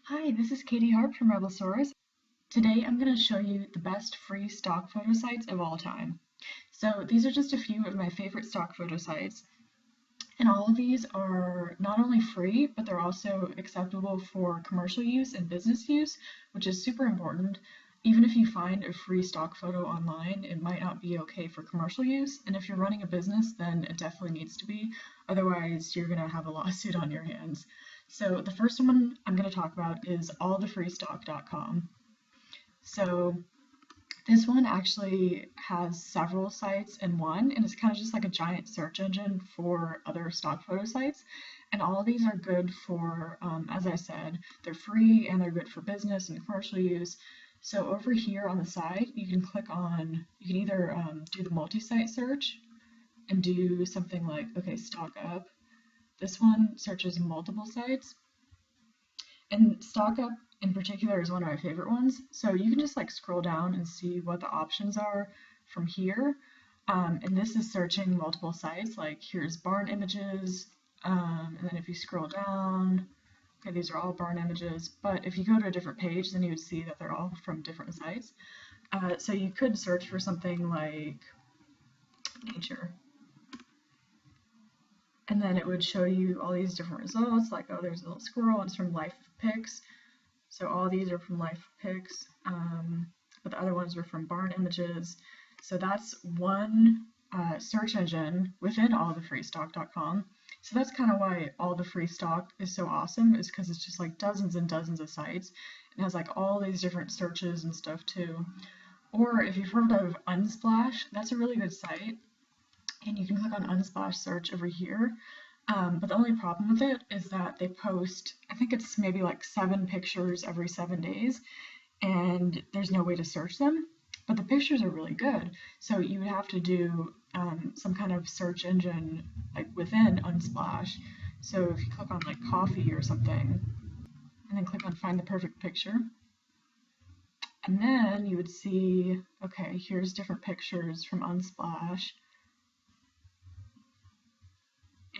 Hi, this is Katie Harp from Rebelsaurus. Today I'm going to show you the best free stock photo sites of all time. So these are just a few of my favorite stock photo sites, and all of these are not only free, but they're also acceptable for commercial use and business use, which is super important. Even if you find a free stock photo online, it might not be okay for commercial use, and if you're running a business, then it definitely needs to be. Otherwise, you're going to have a lawsuit on your hands. So the first one I'm going to talk about is allthefreestock.com. So this one actually has several sites in one, and it's kind of just like a giant search engine for other stock photo sites. And all of these are good for, as I said, they're free and they're good for business and commercial use. So over here on the side, you can click on, you can either do the multi-site search and do something like, okay, StockUp. This one searches multiple sites. And StockUp in particular is one of my favorite ones. So you can just like scroll down and see what the options are from here. And this is searching multiple sites, like here's barn images. And then if you scroll down, okay, these are all barn images. But if you go to a different page, then you would see that they're all from different sites. So you could search for something like nature. And then it would show you all these different results, like, oh, there's a little squirrel, and it's from Life Picks. So all these are from Life Picks, but the other ones were from barn images. So that's one search engine within allthefreestock.com. So that's kind of why all the free stock is so awesome, is because it's just like dozens and dozens of sites. It has like all these different searches and stuff too. Or if you've heard of Unsplash, that's a really good site. And you can click on Unsplash search over here. But the only problem with it is that they post, I think it's maybe like 7 pictures every 7 days, and there's no way to search them. But the pictures are really good. So you would have to do some kind of search engine like within Unsplash. So if you click on like coffee or something, and then click on find the perfect picture, and then you would see, okay, here's different pictures from Unsplash.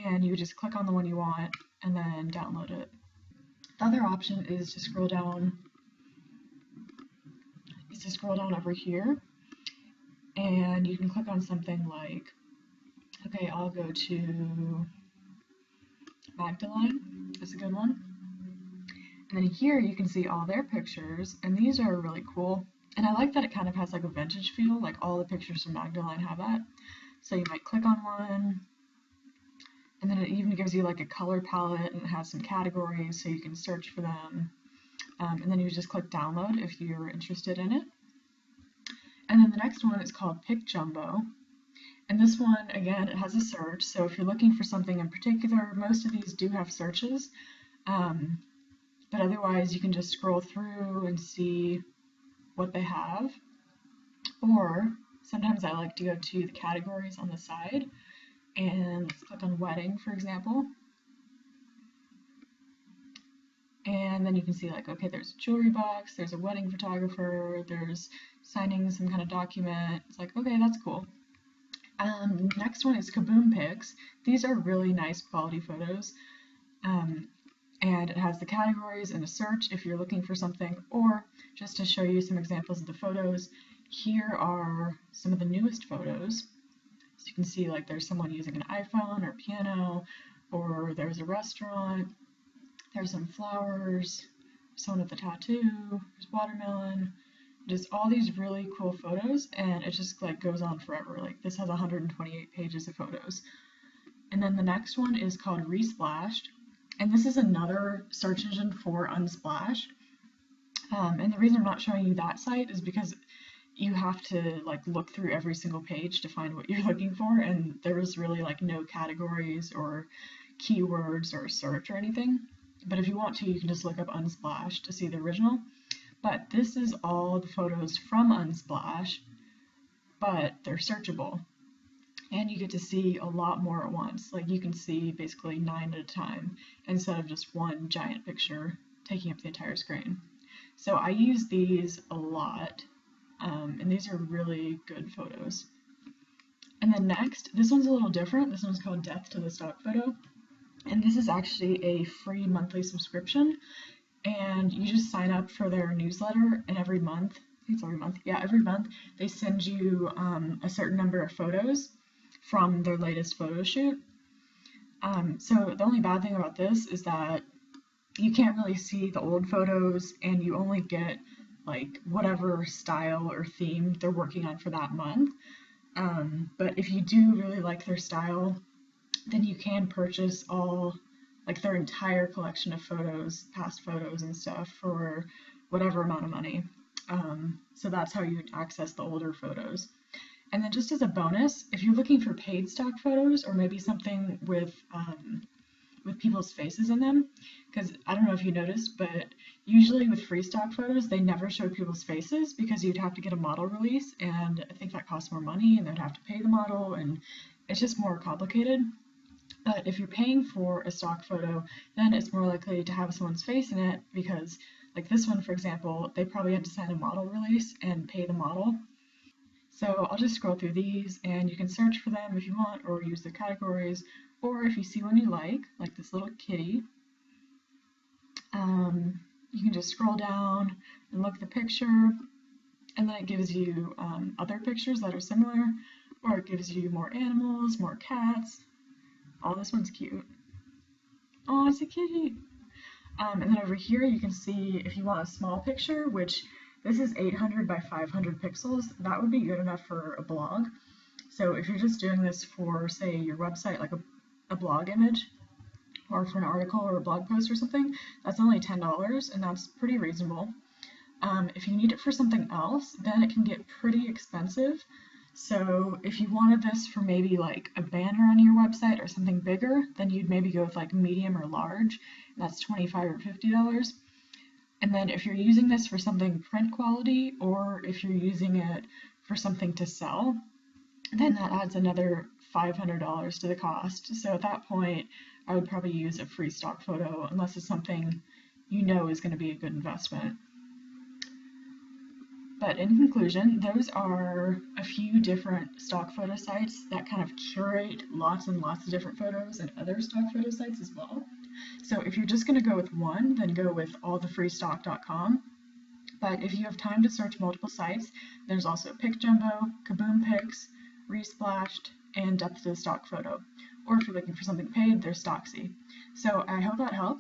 And you just click on the one you want and then download it. The other option is to scroll down over here, and you can click on something like, okay, I'll go to Magdalene. That's a good one. And then here you can see all their pictures, and these are really cool. And I like that it kind of has like a vintage feel, like all the pictures from Magdalene have that. So you might click on one, and then it even gives you like a color palette, and it has some categories so you can search for them. And then you just click download if you're interested in it. And then the next one is called PickJumbo. And this one, again, it has a search. So if you're looking for something in particular, most of these do have searches. But otherwise, you can just scroll through and see what they have. Or sometimes I like to go to the categories on the side. And let's click on wedding, for example. And then you can see like, okay, there's a jewelry box, there's a wedding photographer, there's signing some kind of document. It's like, okay, that's cool. Next one is Kaboom Pics. These are really nice quality photos. And it has the categories and a search if you're looking for something, or just to show you some examples of the photos, here are some of the newest photos. So you can see like there's someone using an iPhone or piano, or there's a restaurant, there's some flowers, someone with a tattoo, there's watermelon, just all these really cool photos, and it just like goes on forever. Like this has 128 pages of photos. And then the next one is called Reese Plashed, and this is another search engine for Unsplash. And the reason I'm not showing you that site is because you have to like look through every single page to find what you're looking for, and there is really like no categories or keywords or search or anything. But if you want to, you can just look up Unsplash to see the original. But this is all the photos from Unsplash, but they're searchable. And you get to see a lot more at once. Like you can see basically 9 at a time instead of just one giant picture taking up the entire screen. So I use these a lot. And these are really good photos. And then next, this one's a little different. This one's called Death to the Stock Photo. And this is actually a free monthly subscription. And and you just sign up for their newsletter, and every month, I think it's every month, yeah, every month they send you a certain number of photos from their latest photo shoot. So the only bad thing about this is that you can't really see the old photos, and you only get like whatever style or theme they're working on for that month. But if you do really like their style, then you can purchase all, like their entire collection of photos, past photos and stuff, for whatever amount of money. So that's how you access the older photos. And then just as a bonus, if you're looking for paid stock photos, or maybe something with people's faces in them, because I don't know if you noticed, but usually with free stock photos, they never show people's faces because you'd have to get a model release, and I think that costs more money, and they'd have to pay the model, and it's just more complicated. But if you're paying for a stock photo, then it's more likely to have someone's face in it, because like this one, for example, they probably had to sign a model release and pay the model. So I'll just scroll through these, and you can search for them if you want, or use the categories, or if you see one you like this little kitty, you can just scroll down and look at the picture, and then it gives you other pictures that are similar, or it gives you more animals, more cats. Oh, this one's cute. Oh, it's a kitty. And then over here you can see if you want a small picture, which this is 800 by 500 pixels. That would be good enough for a blog. So if you're just doing this for, say, your website, like a blog image, or for an article or a blog post or something, that's only $10, and that's pretty reasonable. If you need it for something else, then it can get pretty expensive. So if you wanted this for maybe like a banner on your website or something bigger, then you'd maybe go with like medium or large, and that's $25 or $50. And then if you're using this for something print quality, or if you're using it for something to sell, then that adds another $500 to the cost. So at that point, I would probably use a free stock photo, unless it's something you know is going to be a good investment. But in conclusion, those are a few different stock photo sites that kind of curate lots and lots of different photos, and other stock photo sites as well. So if you're just going to go with one, then go with allthefreestock.com. But if you have time to search multiple sites, there's also PickJumbo, Kaboom Pics, Reese Plashed, and Depth of the Stock Photo. Or if you're looking for something paid, there's Stocksy. So I hope that helped.